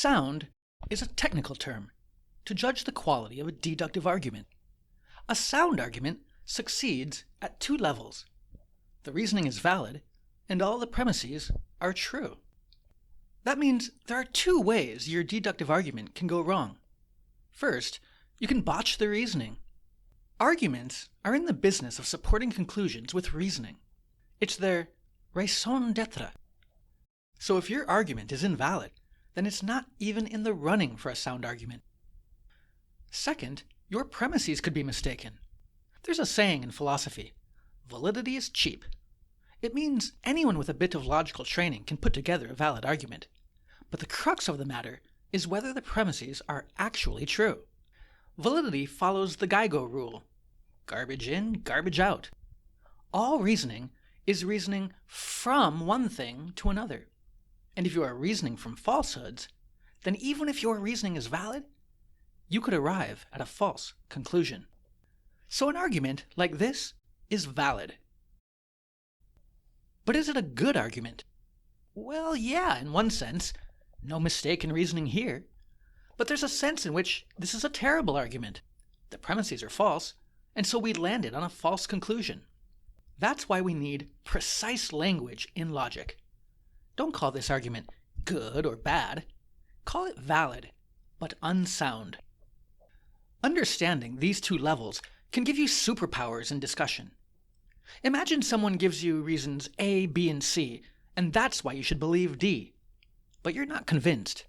Sound is a technical term to judge the quality of a deductive argument. A sound argument succeeds at two levels. The reasoning is valid, and all the premises are true. That means there are two ways your deductive argument can go wrong. First, you can botch the reasoning. Arguments are in the business of supporting conclusions with reasoning. It's their raison d'etre. So if your argument is invalid, then it's not even in the running for a sound argument. Second, your premises could be mistaken. There's a saying in philosophy, validity is cheap. It means anyone with a bit of logical training can put together a valid argument. But the crux of the matter is whether the premises are actually true. Validity follows the GIGO rule. Garbage in, garbage out. All reasoning is reasoning from one thing to another. And if you are reasoning from falsehoods, then even if your reasoning is valid, you could arrive at a false conclusion. So an argument like this is valid. But is it a good argument? Well, yeah, in one sense. No mistaken reasoning here. But there's a sense in which this is a terrible argument. The premises are false, and so we landed on a false conclusion. That's why we need precise language in logic. Don't call this argument good or bad. Call it valid, but unsound. Understanding these two levels can give you superpowers in discussion. Imagine someone gives you reasons A, B, and C, and that's why you should believe D. But you're not convinced.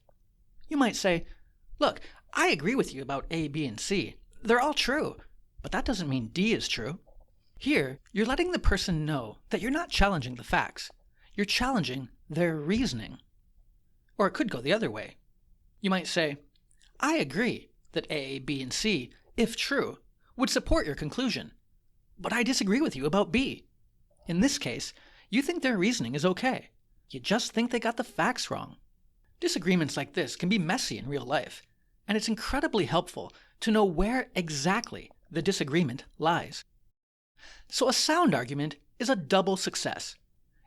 You might say, look, I agree with you about A, B, and C. They're all true, but that doesn't mean D is true. Here, you're letting the person know that you're not challenging the facts. You're challenging their reasoning. Or it could go the other way. You might say, I agree that A, B, and C, if true, would support your conclusion, but I disagree with you about B. In this case, you think their reasoning is okay. You just think they got the facts wrong. Disagreements like this can be messy in real life, and it's incredibly helpful to know where exactly the disagreement lies. So a sound argument is a double success.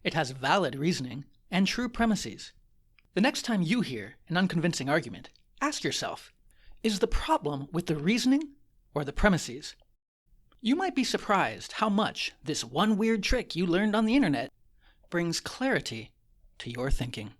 It has valid reasoning and true premises. The next time you hear an unconvincing argument, ask yourself, is the problem with the reasoning or the premises? You might be surprised how much this one weird trick you learned on the internet brings clarity to your thinking.